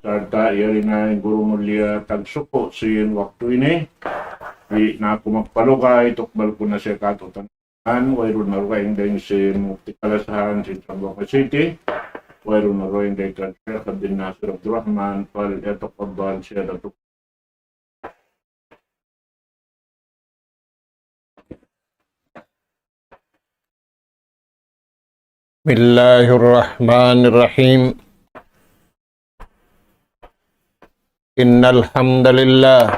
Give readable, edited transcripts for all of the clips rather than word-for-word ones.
Sarta iyari na yung guru mulia tagsuko siyan waktu ini. Di na ako magpalukay, tukbal ko na siya katutan. Wayroon na rin din si Mukti Kalasahan, si Trabaco City. Wayroon na rin din transfer ka din Nasir Abdurrahman. Pal etok pabal siya datuk. Bismillahirrahmanirrahim. Innal hamdalillah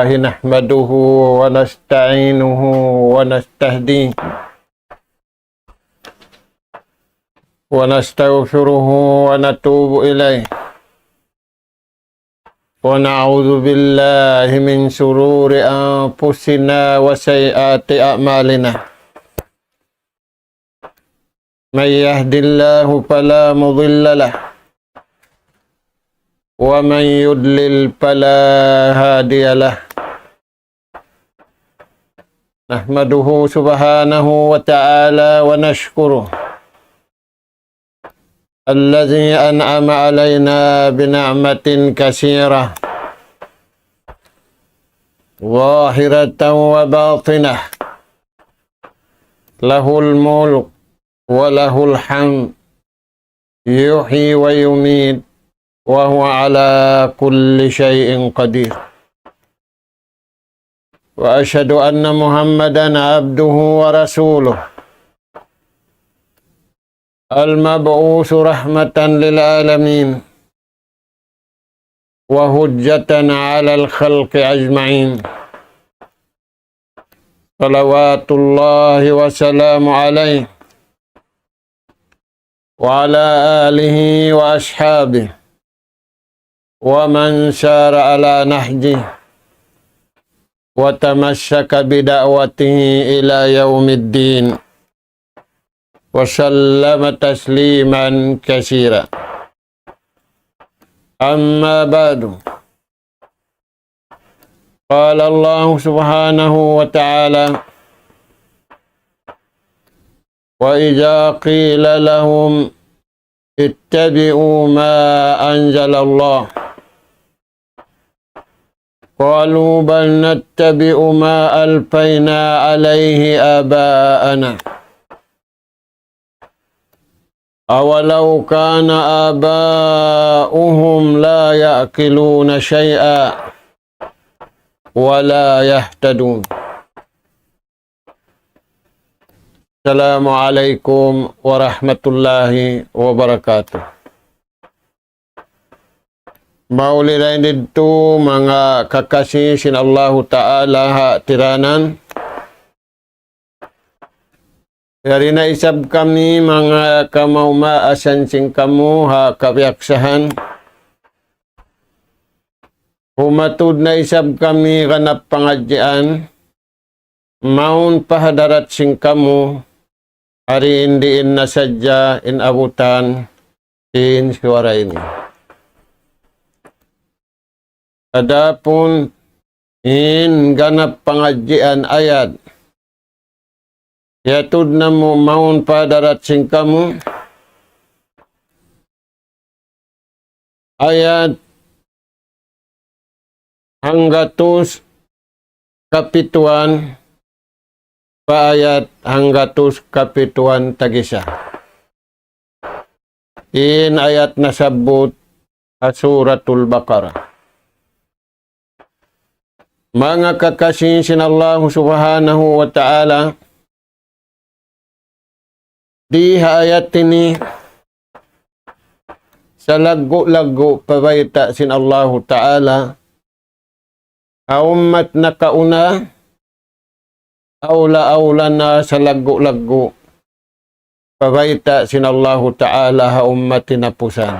nahmaduhu wa nasta'inuhu wa nastahdihi wa nastaghfiruhu wa natubu ilayh wa na'udzu billahi min shururi anfusina wa sayyiati a'malina. Man yahdihillahu fala mudilla lahu wa man yudlil fala hadiya lahu. Nahmaduhu subhanahu wa ta'ala wa nashkuruh alladhi an'ama alayna bina'matin katsirah zahiratan wa batinah lahul mulk wa lahul hamd yuhyi wa yumiit wa huwa ala kulli syai'in qadir. Wa asyhadu anna Muhammadan abduhu wa rasuluh al-mab'usu rahmatan lil alamin wa hujjatan 'alal khalqi ajma'in. Salawatullahi wa salamu alaihi wa ala alihi wa ashabihi wa man syara ala nahjihi wa tamassaka bida'watihi ila yaumiddin wa sallama tasliman katsira. Amma ba'du. Qala Allah subhanahu wa ta'ala wa idza qila lahum ittabi'u ma anzala Allah qalu bal nattabi'u ma alfayna alayhi aba'ana awalau kana aba'uhum la ya'qiluna syai'a wa la yahtadun. Assalamualaikum warahmatullahi wabarakatuh. Maulidain dito mga kakasih sin Allahu Ta'ala ha tiranan. Dari na isab kami mga kamaumaasan sing kamu ha kabyaksahan. Humatud na isab kami kanap pangadyan. Maun pahadarat sing kamu. Hari indiin na sadya inabutan in suara ini. Adapun in ganap pangadyan ayat. Yatud na mo maun pahadarat sing kamu. Ayat hanggatus kapituan paayat hanggatus kapituan tagisa. In ayat nasabut suratul Baqarah. Mga kakasih sin Allah subhanahu wa ta'ala, di ayat ini sa lagu-lagu pabayta sin Allah ta'ala ummat na kauna aula na sa lagu-lagu pabayta sin Allah ta'ala ha ummati na pusan.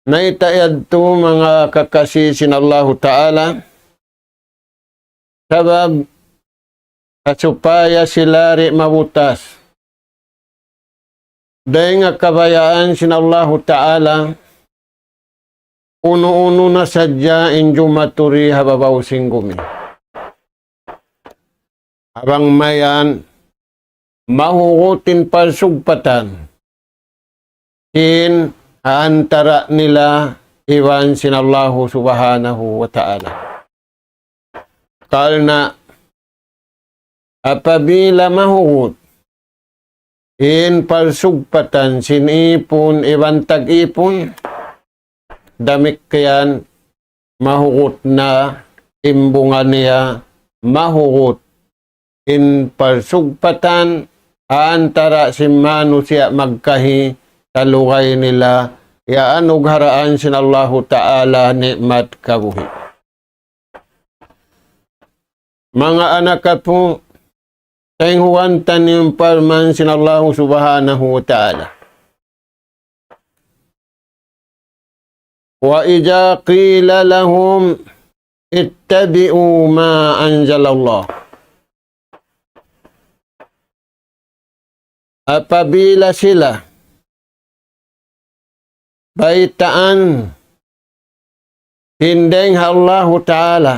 Naitayad to mga kakasih sin Allah ta'ala sabab supaya sila ri mabutas. Dahil nga kabayaan sin Allah ta'ala uno-uno na sadya injo maturi hababaw singgumi. Habang mayan mahugutin palsugpatan in antara nila iwan sinallahu subhanahu wa ta'ala. Karena apabila mahugot in palsugpatan sinipon iwan tag-ipon, damikian mahugot na imbungan niya mahugot in palsugpatan antara si manusia magkahi talugay nila yaan ug haraan sinallahu ta'ala nikmat kabuhi. Mga anak ka po, tayhuwantan yung parman sinallahu subhanahu wa ta'ala. Wa idza qila lahum ittabi'u ma anzalallah. Apabila sila baitaan hindeng Allah Ta'ala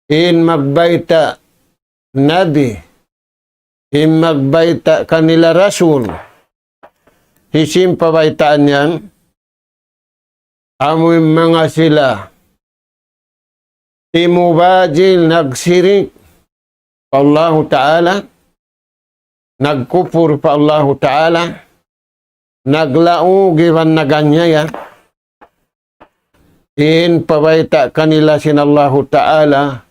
in magbaita nabi in magbaita kanila rasul hisim pabaitaan yan amoy mga sila imubajil nagsirik Allah Ta'ala, nagkupur pa Allah Ta'ala, naglau giwan na ganyaya, in pabaita kanila sinallahu Ta'ala,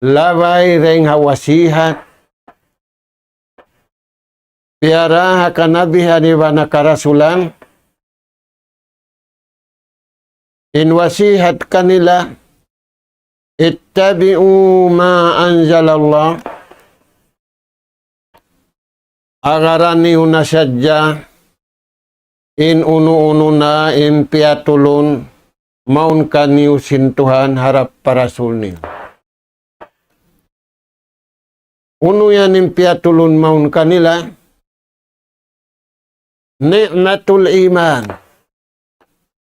labay ring hawasihat, piaraha kanabihan iwa nakarasulan, in wasihat kanila, ittabi'u ma anzalallah, agaran niyo na sadya, in uno-uno na, in piatulon, maun ka niyo sintuhan harap parasul niyo. Uno yan in piatulon maun kanila, ni'matul iman,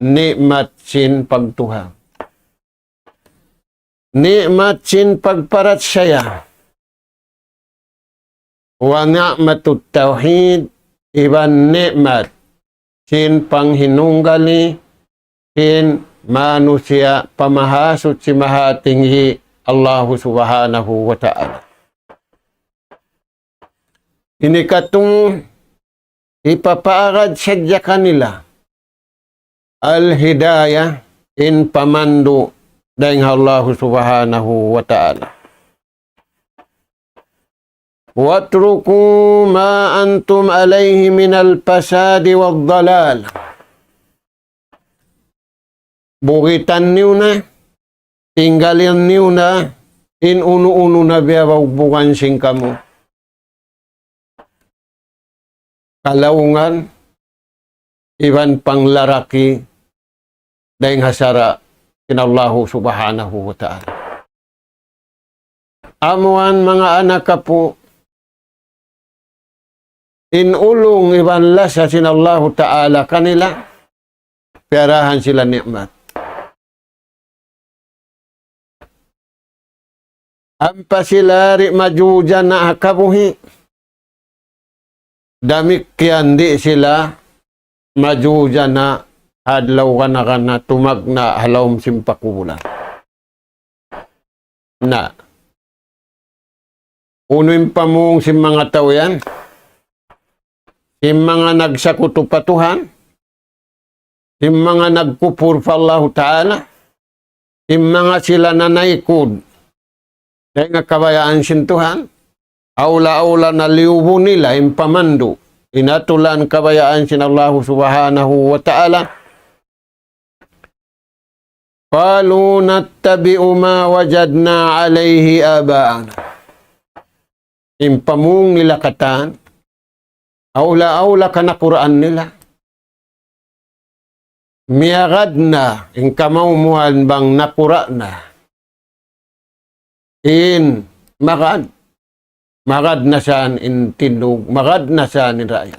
ni'mat sin pagtuha. Ni'mat sin pagparat saya. Wa ni'matut tauhid iban ni'mat sin panghinunggali sin manusia pamahasut si mahatinghi Allah subhanahu wa ta'ala. Ini katong ipapaarad sadya kanila al-hidayah in pamandu dahil Allah subhanahu wa ta'ala. Watruku ma antum alayhi minal pasadi wal dalal. Bukitan niyo na, tinggalin niyo na, in uno-uno na biyaw bukan sing kamo. Kalaungan, iban panglaraki, dahil hasara, kinallahu subhanahu wa ta'ala. Amuan mga anak ka po, inulong iban lasa sinallahu ta'ala kanila, perahan sila nikmat. Ampa sila ri majujan na akabuhi, damikyan di sila majujan na adlaw ka na tumag na halawm simpakulan. Na, unuin pa mong si mga tao yan, si mga nagsakutupatuhan, si mga nagkupur pa Allah Ta'ala, si mga sila na naikod, dahil nga kabayaan sintuhan, aula-aula na liubo nila, impamando, inatulan kabayaan sin Allah Subhanahu wa Ta'ala, qalu nattabi'u ma wajadna alayhi aba'ana. Impamung nila katan, aula-aula ka na Quran nila. Miyagad na, inkamawmuhan bang nakura na. In magad. Magad na saan in tindog, magad na saan in raya.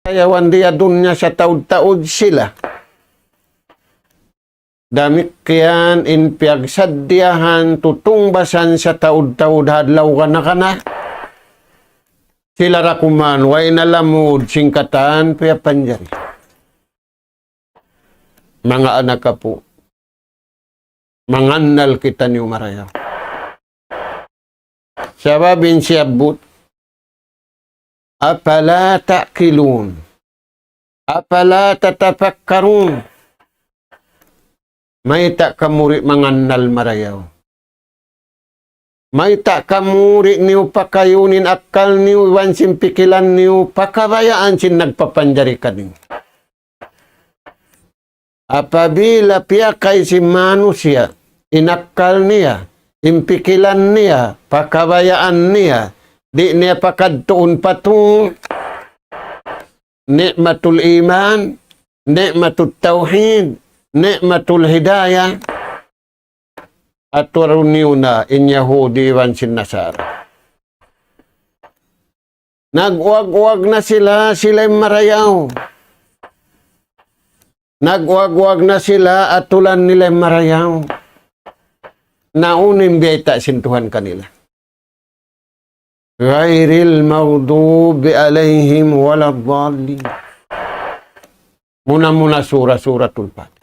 Sayawan dia dunya sa taud-taud sila. Damikian in piyagsadyahan tutungbasan sa taud-taud hadlaw kana. Sila rakuman, way nalamod singkatan piya panjari. Mga anak ka po, mangannal kita niyo marayaw. Sababin siya but, apala ta'kilun, apala tatapakkarun, may tak kamuri mangannal marayaw. May tak kamuri niyo pakayunin akal niyo, iwan simpikilan niyo, pakabayaan sin nagpapanjari ka niyo. Apabila piyakay si manusia, inakal niya, impikilan niya, pakabayaan niya, di niya pakadtuon patung, ni'matul iman, ni'matul tauhid, ni'matul hidayah, at waruniw na in Yahudi wan sin Nasara. Nagwag-wag na sila'y marayaw. Nagwag-wag na sila at tulan nila'y marayaw. Naunim biyayta sintuhan kanila. Ghairil maghdubi alayhim waladhdallin. Muna-muna suratul Fatihah.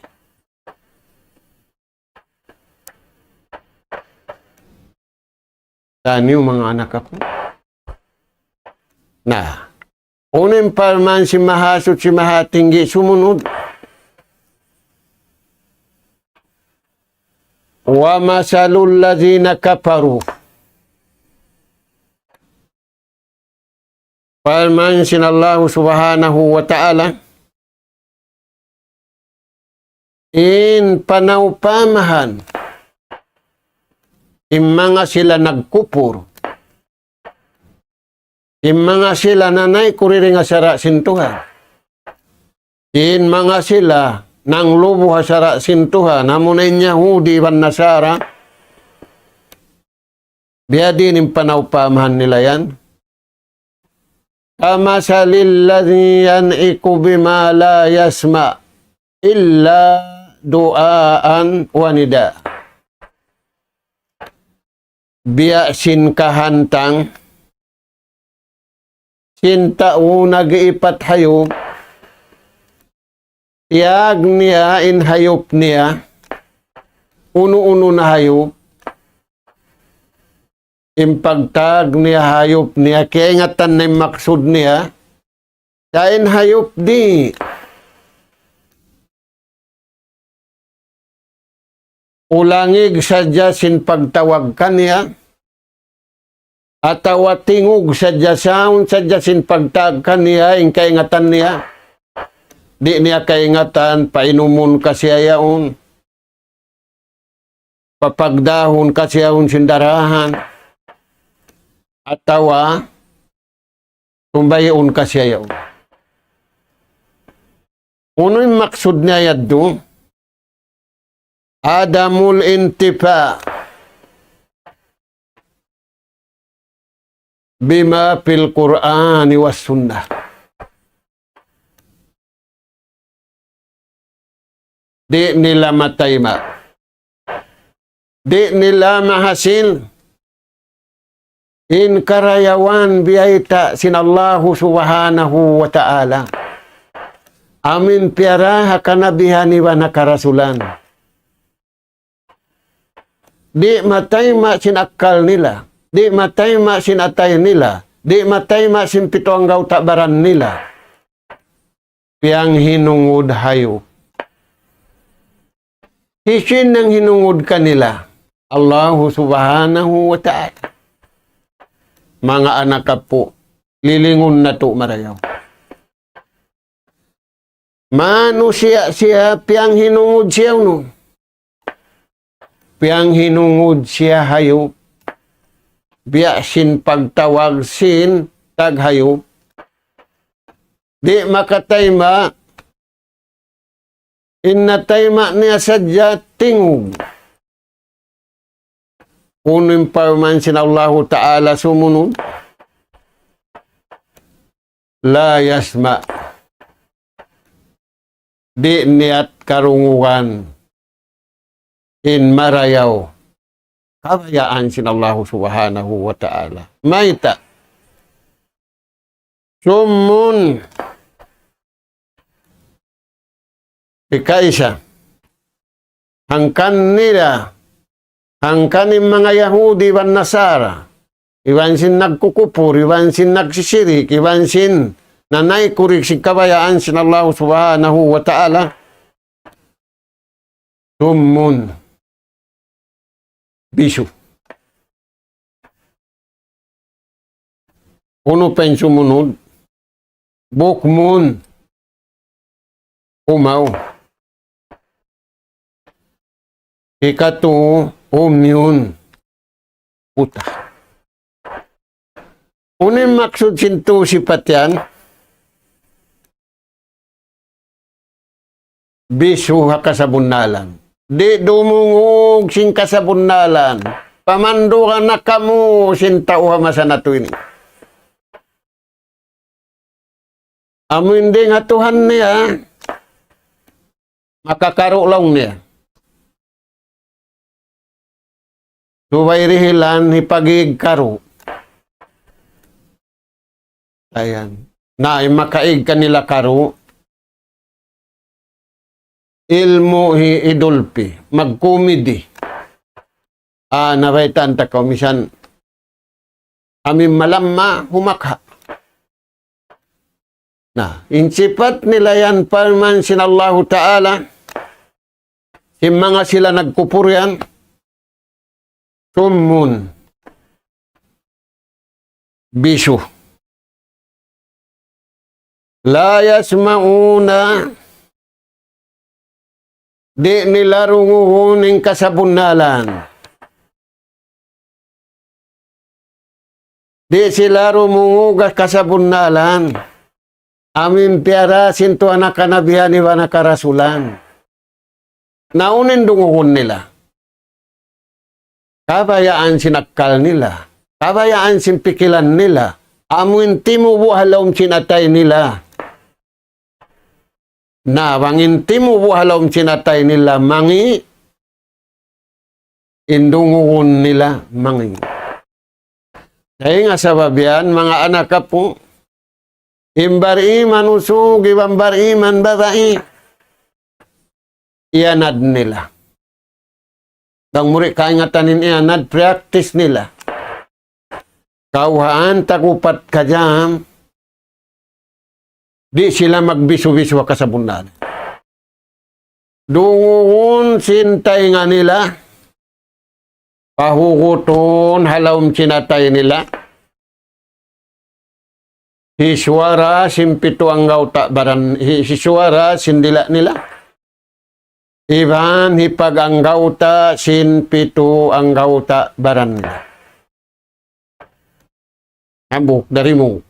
Taniw mga anak ako. Na, unin pa man si mahasot si mahatinggi sumunod. Wa masalul ladzina kafaru. Palman sinallahu subhanahu wa ta'ala. In panawpamahan. Mga sila nagkupur. Mga sila nanay kuriring asara sintuhan. Mga sila nang lubuh asara sintuhan. Namun ay Yahudi van Nasara. Biya din yung panawpamahan nila yan. Kama salil ladhi yan'iku bima la yasma illa du'aan wa nida. Biya sin kahantang sin tao nag-iipat hayop tiyag niya in hayop niya uno-uno na hayop impagtag niya hayop niya kaya ingatan na maksud niya kain hayop di ulangig sadya sin pagtawag kaniya at tingog sadya sound sadya sin pagtawag kaniya ing kaingatan niya di niya kaingatan painumun kasiyayaon papagdahon kasiyaon sindarahan at tumbayaon kasiyayaon uno'y maksud niya yaddo Adamul intifa bima fil Qur'ani was sunnah. Di nila matayma. Di nila mahasil. In karayawan biyaita sinallahu subhanahu wa ta'ala. Amin piaraha kanabihani wa nakarasulan. Di matayma sinakal nila. Di matayma sinatay nila. Di matayma sinpituanggaw tabaran nila. Piyang hinungod hayo. Hisin ng hinungod kanila. Allahu subhanahu wa ta'ala. Mga anak ka po, lilingon na to marayaw. Mano siya piyang hinungod siya no. Piyang hinungod siya hayop. Biya sin pagtawag sin taghayop. Di makatayma. Innatayma niya sadya tingog. Unim pa man sinallahu ta'ala sumunod. la yasma. Di niat karungukan in marayaw. Kabayaan sinallahu subhanahu wa ta'ala. Maita. Sumun. Ikaisa. Hangkan nila. Hangkan yung mga Yahudi wan Nasara. Iwan sin nagkukupur. Iwan sin nagsisirik. Iwan sin nanay kurik si kabayaan sinallahu subhanahu wa ta'ala. Sumun. Bisu. Uno pa yung sumunod. Bukmun. Umaw. Ikatu. Umyun. Puta. Unim maksud sintu sifat yan. Bisu hakasabunalan. Di dumungog sing kasabunalan. Pamandukan na kamu sintauha masanatu ini. Amo hindi nga Tuhan niya. Makakarulong niya. Subay rihilan hipagig karo. Ayan. Na makaig kanila karo. Ilmu hi idulpi. Magkumidi. Nabaitan ta ko. Misan, amin malamma humakha. Nah, insifat nila yan parman sinallahu ta'ala. Si mga sila nagkupur yan. Sumun. Bisu. La yasma'una. Di nila runguhuning kasabunalan. Di sila rumungugas kasabunalan. Amin piara sinto anak kanabihan ni wana karasulan. Naunin dunguhun nila. Kabayaan sinakal nila. Kabayaan simpikilan nila. Amin timu buhalom sinatay nila. Na bangin timu buhalom sinatay nila mangi. Indunguhun nila mangi. Kaya nga sababian mga anak ka po. Imbar iman usug, ibambar iman babae. Ianad nila. Kang muri kaingatanin ianad, practice nila. Kauhaan takupat ka dyan. Di sila magbisu-bisu kasabunan. Dungun sintay nga nila. Pahuguton halawm sinatay nila. Hiswara simpito ang gauta baran. Hiswara sindila nila. Iban hipag ang gauta sinpito ang gauta baran nila. Ambuk dari mo.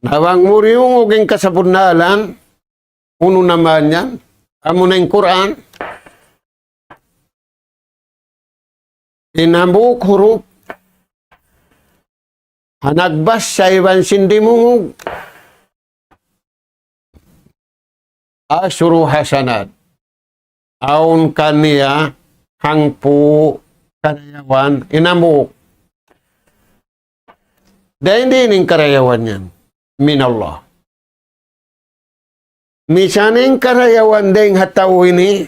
Nawang muriung uging kasabunalan. Uno naman yan. Amo na yung Quran. Inambuk huruf. Hanagbas sa iban sindimungog. Asuru hasanat. Aun kaniya hangpu karayawan inambuk. Dahil hindi ning karayawan yan. Minallah. Misaning karayawan dahil hataw ini.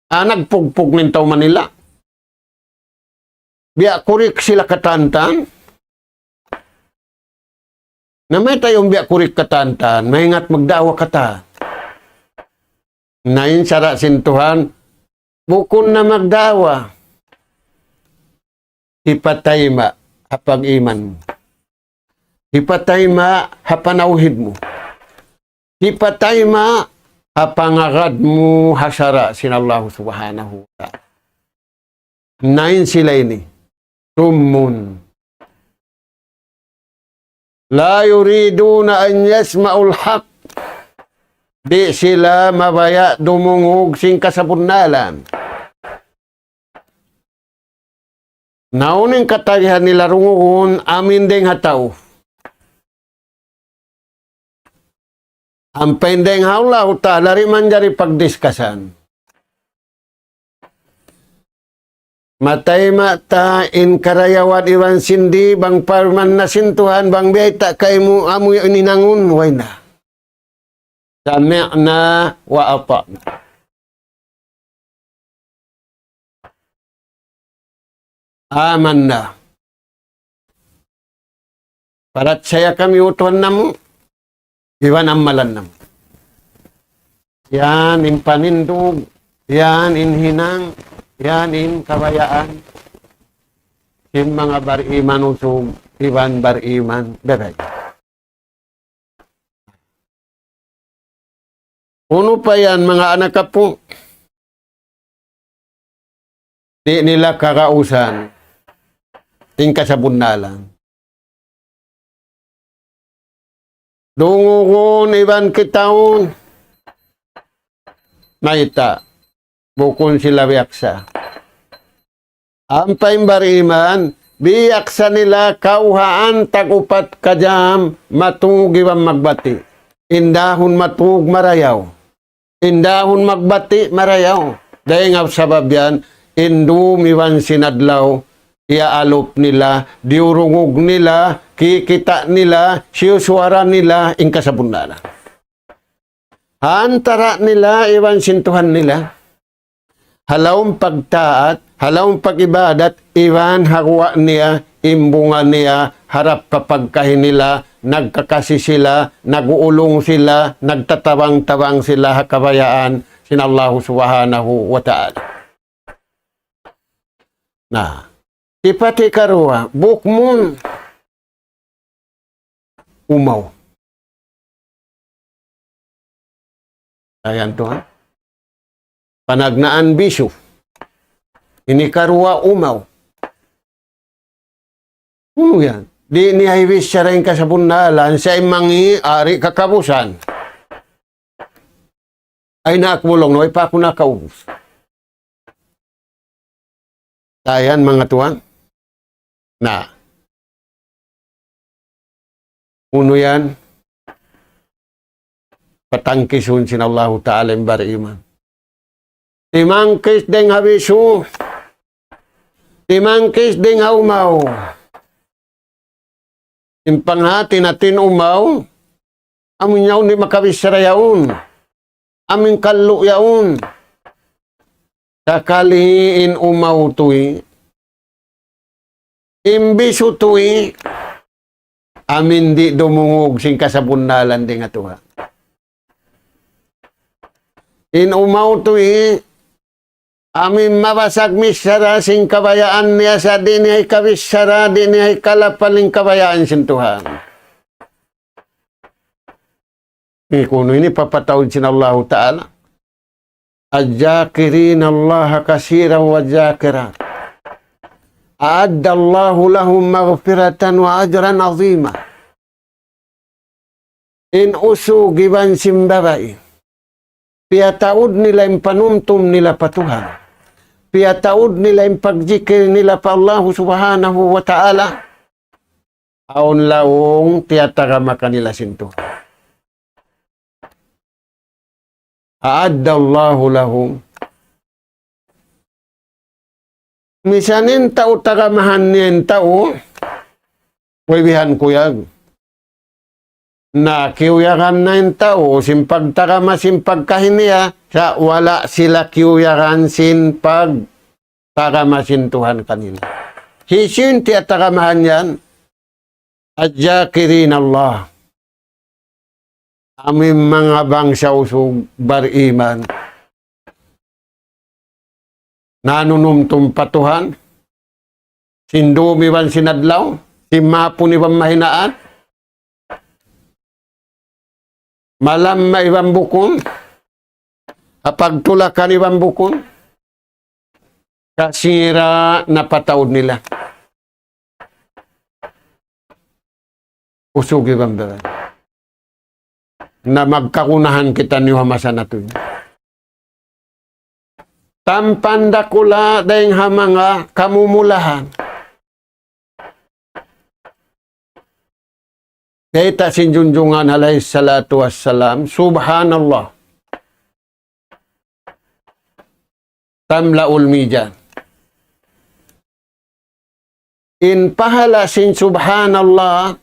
Nagpugpug nintaw Manila. Biya kurik sila katantan. Na may tayong biya kurik katantan. Mahingat magdawa kata. Nain sara sintuhan. Bukon na magdawa. Ipatay ma hapag iman mo. Ipatay ma hapanawhid mo. Ipatay ma hapangagad mo hasara sinallahu subhanahu wa ta'ala. Nain sila ini. Sumun. La yuriduna an yasma'ul haq. Di sila mabaya dumungog sing kasabunalan. Nauning katagihan nila runguhon amin ding hataw. Ang pendeng Allah ta'ala riman jari pagdiskasan. Matay mata in karayawat iwan sindi bang parman na sintuhan bang biyay tak kay mo amoy ininangun way na. Sami'na wa ata'na. Aman na. Parat saya kami utuhan na mo. Iwan amalan na mo. Yan in panindog. Yan in hinang. Yan in kabayaan. Yung mga bariman usog. Iwan bariman. Bebay. Uno pa yan mga anak kapo. Di nila kakausan. Tingka sa bundalan. Dungungon iban kitaon. Naita. Bukon sila biyaksa. Ampay bariman. Biyaksa nila kauhaan tagupat kajam. Matungiwan magbati. Indahon matug marayaw. Indahon magbati marayaw. Dahil nga sabab yan. Indumiwan sinadlaw. Iaalop nila, diurungog nila, kikita nila, siyuswara nila, ingkasabundana. Antara nila, iwan sintuhan nila. Halawang pagtaat, halawang pagibadat, iwan hagwa niya, imbunga niya, harap kapag kahin nila, nagkakasi sila, naguulong sila, nagtatabang-tabang sila, hakabayaan, sinallahu subhanahu wa ta'ala. Nah, ipati karua, bukmun umaw. Ayan to ha. Panagnaan bisyo. Ini karua umaw. Ano yan? Di ni Haywis siya rin kasabunalan sa imangi ari kakabusan. Ay nakmulong no, pa ako nakaubos. Ayan mga tuwan. Na. Uno yan. Patangkisun sinallahu ta'ala bariman. Timangkis deng habisu. Timangkis deng haumaw. Impanghati natin umaw. Amin yaw ni makabisara yaun. Amin kallo yaun. Sakaliin umaw tuwi. Imbiso tuwi, amin di dumungog sing kasabundalan di nga tuha. In umaw tuwi, amin mabasag misara sing kabayaan niya sa dinihay kabisara, dinihay kalapaling kabayaan sin Tuhan. Kuno ini papatawid sin Allah Ta'ala. Adzakirin Allah kasiran wa zakirat. A'addallahu lahum maghfiratan wa ajran azima. In usugiban simbabai. Piyataud nila yung panumtum nila pa Tuhan. Piyataud nila yung pagjikir nila pa Allah subhanahu wa ta'ala. Aon laong tiyatagama kanila sinto. A'addallahu lahum. Misanin tao tagamahan niyan tao, wibihan kuyag. Na kiuyakan na yung tao, simpag tagama, simpag kahiniya, sa wala sila kiuyakan simpag tagama sintuhan kanila. Hisin tiya tagamahan yan, adzakirin Allah. Aming mga bangsa usog bariman. Nanunumtum patuhan, sindumiwan sinadlaw, simapon ibang mahinaan, malam ma ibang bukon, kapagtulakan ibang bukon, kasira na patawad nila. Usog ibang dalan. Na magkakunahan kita ni Hamasan na ito. Tampanda kula dahing hamanga kamumulahan. Kita sinjunjungan alaihi salatu wassalam, subhanallah. Tamla'ul mizan. In pahala sin subhanallah,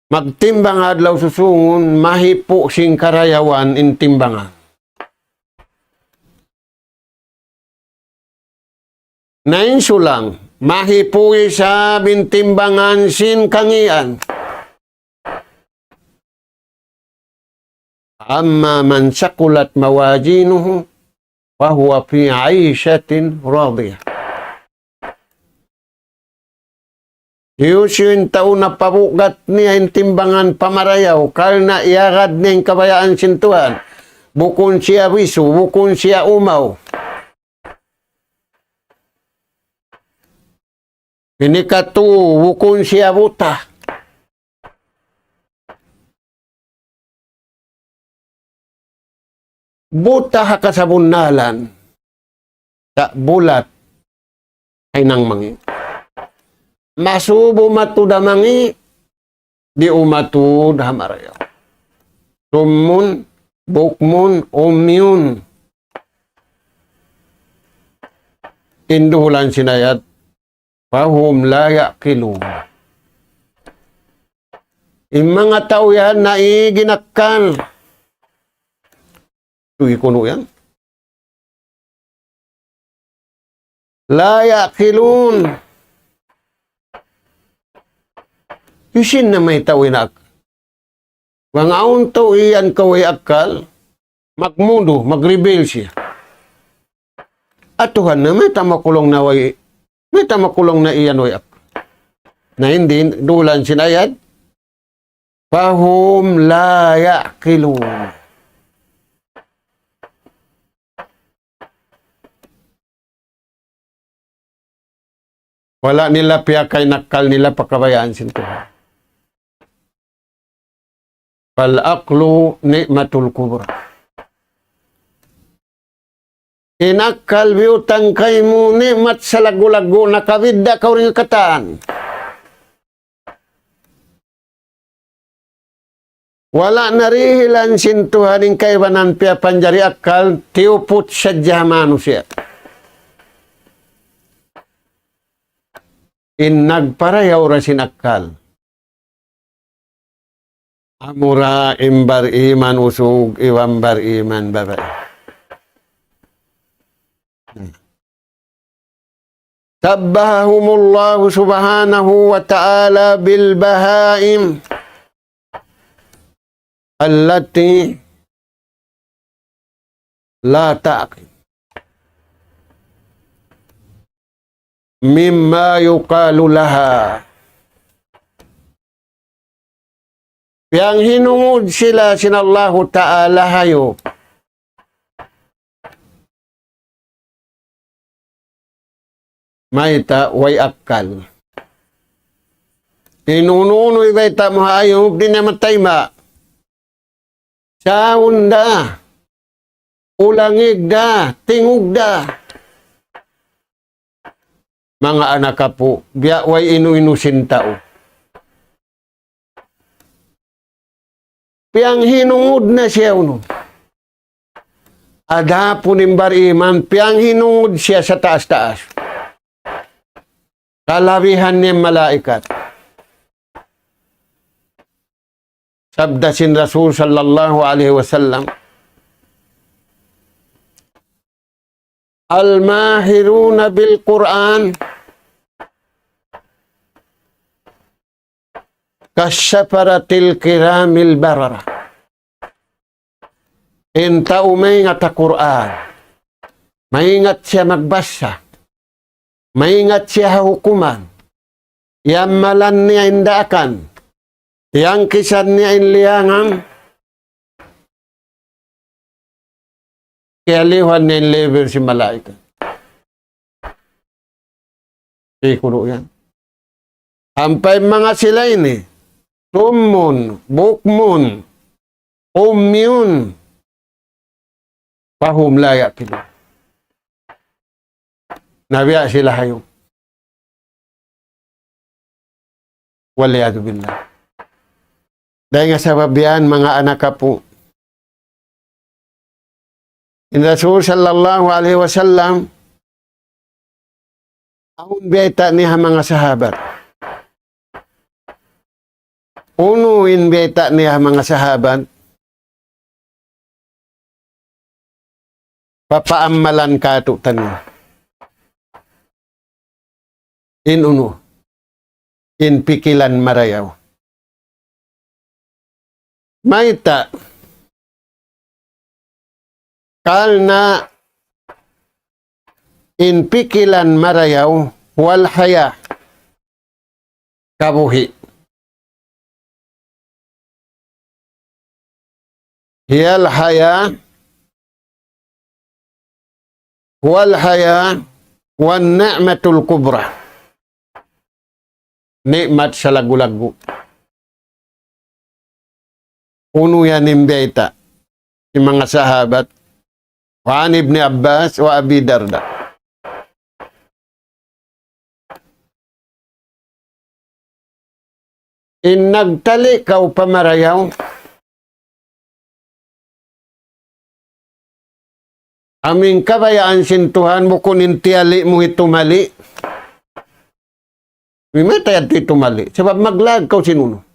magtimbang adlaw susungon, mahipo sing karayawan in timbangan. Nainsulang, mahipuwi sa bintimbangan sin kangian. Amma man sakulat mawajinuhu, fahuwa fi aishatin radiyah. Yung taon na pabugat niya yung timbangan pamarayaw, karna iagad niya yung kabayaan sintuhan, bukon siya wiso, bukon siya umaw. Pinikatu, bukon siya buta. Buta ka sa bunalan, sa bulat ay nang mangi. Masubo matuda mangi, di umatud hamarayaw. Sumun, bukmun, umyun. Induhulan sinayat, fahum la yaqilun. Yung mga tao yan na iginakal. Tuwi kuno yan. La yaqilun. Yusin na may tao inak. Wangaon tao iyan kaway akal, magmundo, magrebel siya. At Tuhan na may tamakulong na way, may tamakulong na iyan way akal. Na hindi, dulan sinayad, fahum la yaqilun. Wala nila piyakay nakal nila pakabayaan sin Tuhan. Fal-aqlu ni'matul kubra. Inakal biyutang kay mo ni'mat sa lagu-lagu na kawidda ka rin kataan. Wala narihilan sin Tuhan yung kaiwanan piya panjari akal, tiupot sa jamano siya. In nagparayaw ra sin akal. Amura imbar iman usug iwambar iman babae. Tabbahumullahu subhanahu wa ta'ala bil bahaim allati la ta'qil mimma yuqalu laha. Yang hinungod sila sinallahu ta'ala hayo. Maita way akal. Inununoy baita mo hayo, di naman tayma. Saun da. Ulangig da. Tingog da. Mga anak ka po, biya way inu-inusin tao. Piang hinungod na siya uno. Ada punimbar iman, piang hinungod siya sa taas-taas. Kalabihan niya malaikat. Sabda sin Rasul sallallahu alaihi wasallam, Al-mahiruna bil Quran kasyafaratil kiramil barara. Inta umaingat sa Quran. Maingat siya magbasa. Maingat siya hukuman. Yamalan niya indakan. Yang kisan niya inliangan. Kialihan niya level si malaikat. Ikulo yan. Ampay mga sila ini. Sumun, bukmun, umyun, fahum la yaqilun. Nabiya sila hayo. Waliyadu billah. Dahil nga sa babiyan, mga anak ka po. In Rasul sallallahu alaihi wasallam, aun beta niya mga sahabat. Uno in beta niya mga sahabat, papaamalan ka ito tanong. In uno, in pikilan marayaw. Maita, kalna in pikilan marayaw, wal haya, kabuhi. Hiyal haya, wal haya, wan ni'matul kubra. Nikmat sa lagu-lagu. Uno yan imbeta. Yung mga sahabat. Wa an Ibn Abbas wa Abi Darda. In nagtali ka pamarayaw, aming kabayaan sintuhan mo kunin tiyali mo itumali. May tayad itumali. Sebab maglag kau sinuno.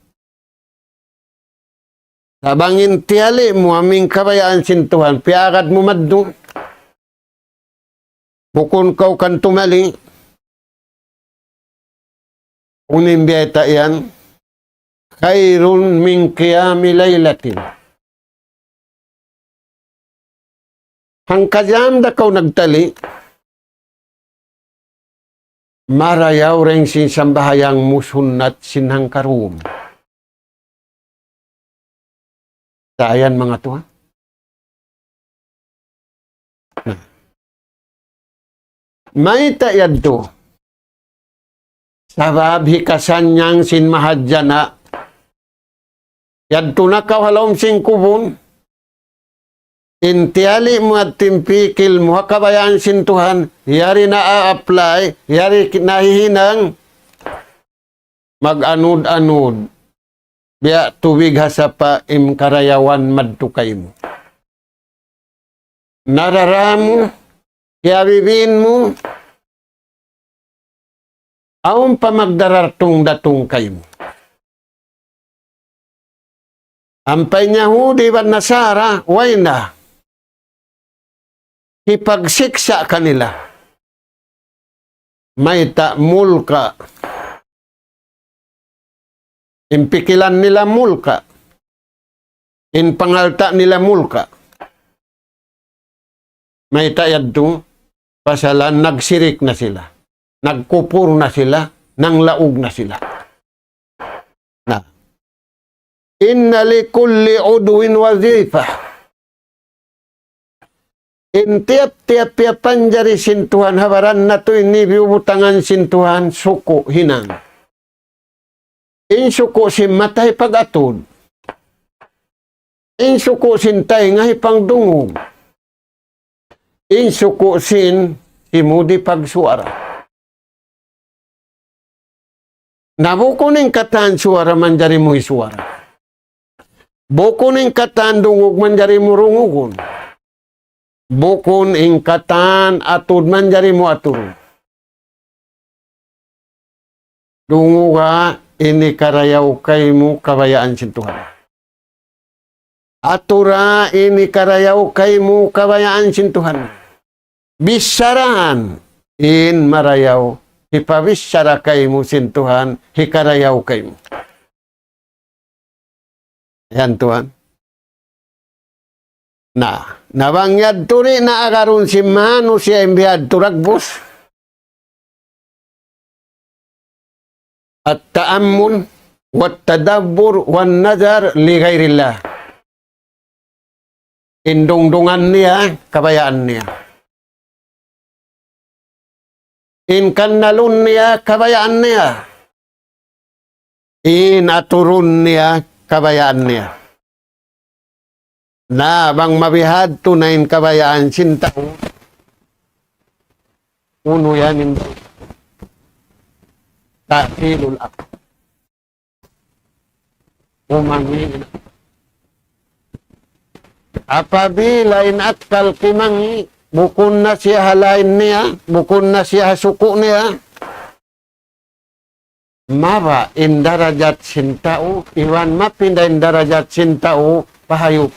Sabangin tiyali mo aming kabayaan sintuhan, piagad mo maddo. Bukun kau kan tumali. Unim biyata yan. Khairun min qiyami laylatin. Hangkajam da kau nagtali, marayaw ring sinsambahayang musunat sinhang karum. Ayan mga tuha. May tayad to. Sabab hikasan niyang sinmahadjana. Yadto na kawhalom singkubon. Intiali mo at timpikil mo kabayaan sintuhan. Yari na a-apply. Yari nahihinang mag-anod-anod. Biya tubig hasapa im karayawan madtukay mo. Nararamo, kaya bibin mo, aong pamagdarartong datong kayo. Ampay niya hudi ba nasara, way na. Ipagsiksa kanila. May ta'mul ka. Impikilan nila mulka. In pangalta nila mulka. May tayad to, pasalan, nagsirik na sila. Nagkupur na sila, nanglaog na sila. Na. Inna li kulli udwin wazifa. In tiap-tiap panjari sintuhan, habaran na to ini biubutangan sintuhan, suko, hinang. Insuko sin matay pag-atod. Insuko sin tay ngahi pang dungog. Insuko sin imudi pagsuara. Nabukuning katan suara manjari mo isuara. Bukuning katan dungog manjari mo rungugon. Bukun ing katan atod manjari mo aturo. Dunguga ini karayaw kay mo kabayaan sintuhan. Atura ini karayaw kay mo kabayaan sintuhan. Bisarahan in marayaw. Ipabisara kay mo sintuhan. Hikarayaw kay mo. Yan tuhan. Na. Nabangyad turi na agarun si Manu siya imbiyad turagbos. At ta'ammun, wat tadabbur, wan nazar li ghairillah. Indungdungan niya, kabayaan niya. Inkannalun niya, kabayaan niya. Inaturun niya, kabayaan niya. Na bang mabihad tunayin kabayaan sintang. Uno yan hindi. Ta'ilul ak. kumangi. Apabila inatkal kimangi, bukun na siya halain niya, bukun na siya suku niya, maba indarajat sintao, iwan mapinda indarajat sintao, pahayop.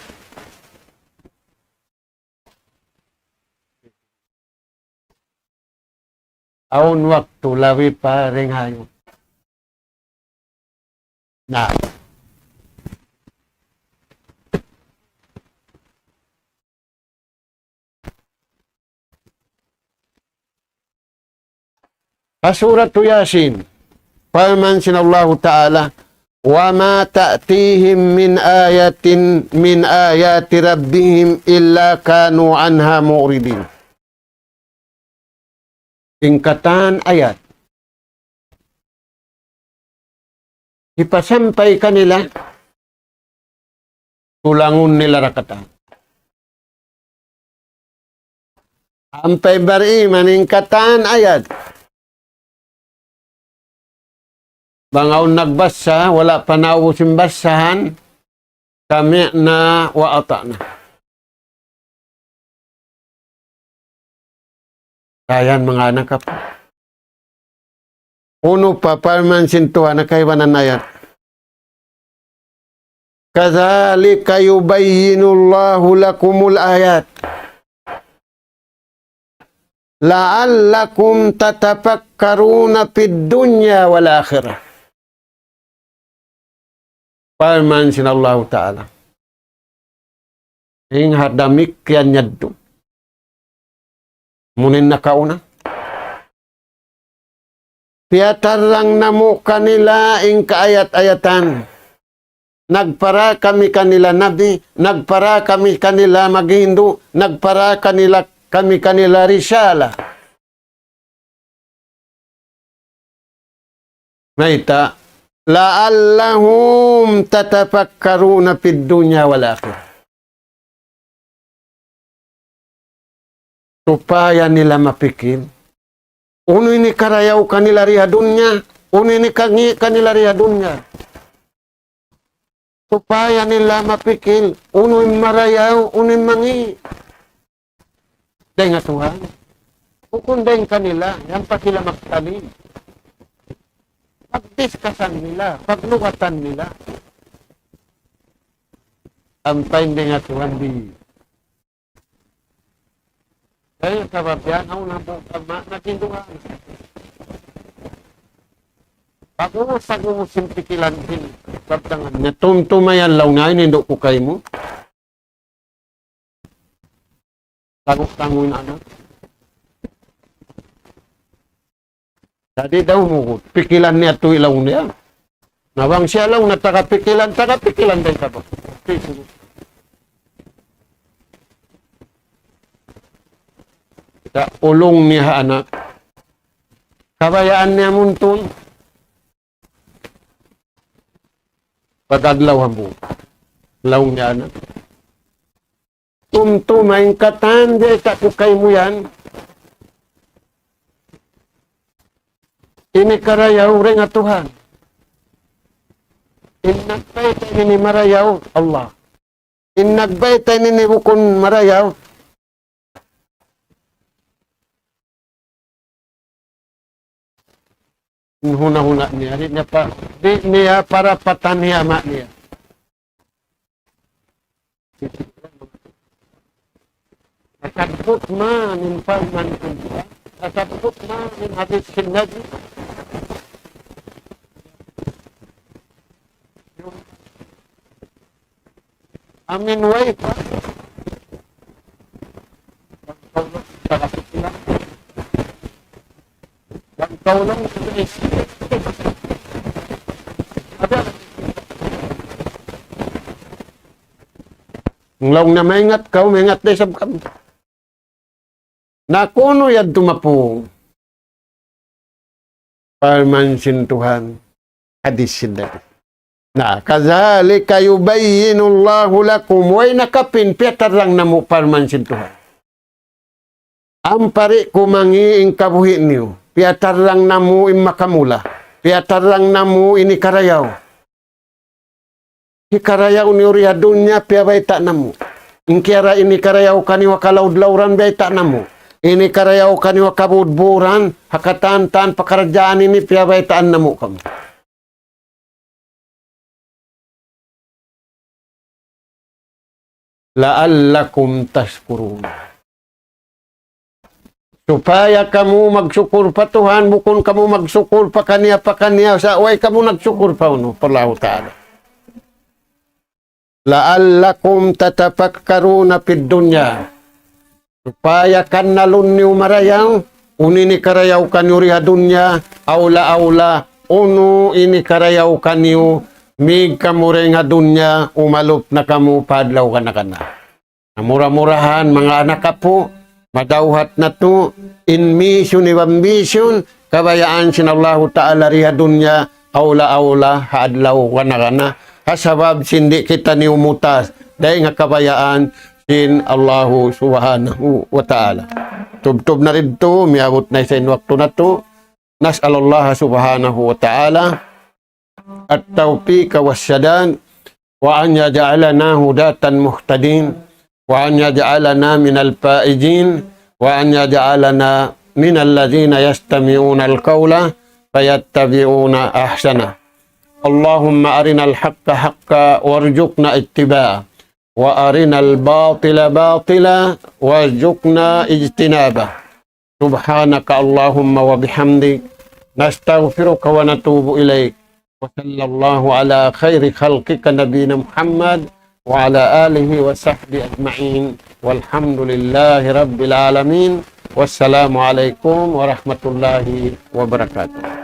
Aun waktu lawi pa ring hayop. Nah, Surat Yasin, firman Allah Ta'ala, وَمَا تَأْتِيهِمْ مِنْ آيَةٍ مِنْ آيَاتِ رَبِّهِمْ إِلَّا كَانُوا عَنْهَا مُعْرِضِينَ. Tingkatan ayat. Ipasampay kanila, tulangon nila rakatan. Ampay bari maningkatan ayat. Bangaw nagbasa, wala pa nausin basahan, kami na waata na. Kayan mga anak po. Uno pa, parman sintuhan na kaiwanan ayat. Kadzalika yubayyinullahu lakumul ayat. La'allakum tatafakkaruna fid dunya wal akhirah. Parman sinallahu ta'ala. Ing hadamik yan nyaddo. Munin na kauna. Piatarang namo kanila ing kaayat-ayatan. Nagpara kami kanila nabi, nagpara kami kanila maghindu, nagpara kami kanila risala. Naita, la'allahum tatafakkaruna fid dunya wal akhirah. Supaya nila mapikir, uno ini karayaw kanila riha dunya, uno ini kanila riha dunya. Supaya nila mapikir, uno yung marayaw, uno yung mangi. Dahil nga Tuhan, kukundahin kanila, yan pa sila magtalim. Pagdiskasan nila, pagluwatan nila. Ang paindi nga Tuhan di. Kaya kababyan, ang unang bukama, nagindungan. Pag-uusag-uusin pikilan din. Pagtangan niya, tumtumayan law nga, hindi ko kayo mo. Tagok-tangoy na anak. Tadi daw mo, pikilan niya ito ilaw niya. Nawang siya lang na tagapikilan din ka ba? Sa ulong niya anak. Kabayaan niya muntun. Pagaglaw mo. Law niya anak. Tumtumayin katan, di kakukay mo yan. Ini karayaw rin nga Tuhan. Inagbay tayo ni marayaw, Allah. Inagbay tayo ni bukon marayaw. Huna-huna niya. Di niya para pataniya mak niya. Nasabot ma min farman kunja. Nasabot ma min hadis sinnabi. Amin way pa. Ang kaulong sa isip. Nglaw na maingat ka, maingat na isab ka. Nakuno yan tumapo. Parmansin Tuhan. Hadis sindabi. Na, kadzalika yubayyinullahu lakum. Way nakapin, piatar lang na mo parmansin Tuhan. Ampari kumangi ing kabuhi niyo. Piatar lang na mo makamula. Piatar lang na mo ini karayaw. Hikarayaw ni uriya dunya pia baita namo. Ingkira ini karayaw kaniwa kalaud-lauran baita namo. Ini karayaw kaniwa kabudburan, hakatan-tan pekerjaan ini pia baitaan namo kamu. La'allakum tashkurun. Supaya kamu magsyukur pa Tuhan, bukon kamu magsyukur pa kaniya sa way kamu nagsyukur pa uno, Allahu Ta'ala. La'allakum tatapakkaruna fid dunya. Supaya kan nalunniw marayang, unini karayaw kanyuriha dunya, aula unu ini karayaw kanyo, mig kamure nga dunya, umalup na kamu padlaw kana. Mura-murahan mga anak po, madawhat na to, in mission i ambition, kabayaan sinallahu ta'ala riha dunya, aula hadlaw kana. Hasabab sindi kita ni umutas, dahil nga kabayaan sin Allahu subhanahu wa ta'ala. Tubtob na rin to, miabot na isa waktu na to, nas'alallah subhanahu wa ta'ala, at-tawfiq wassadan, wa an yaj'alana hudatan muhtadin, wa an yaj'alana minal faizin, wa an yaj'alana minal ladzina yastami'una al-qawla fayattabi'una ahsana. Allahumma arina al-haqqa haqqa warzuqna ittiba'ah wa arina al-batila batila warzuqna ijtinabah. Subhanaka Allahumma wa bihamdik nastaghfiruka wa natubu ilaik. Wa sallallahu ala khairi khalqika nabiyina Muhammad wa ala alihi wa sahbihi ajma'in. Walhamdulillahi rabbil alamin. Wassalamu alaikum warahmatullahi wabarakatuh.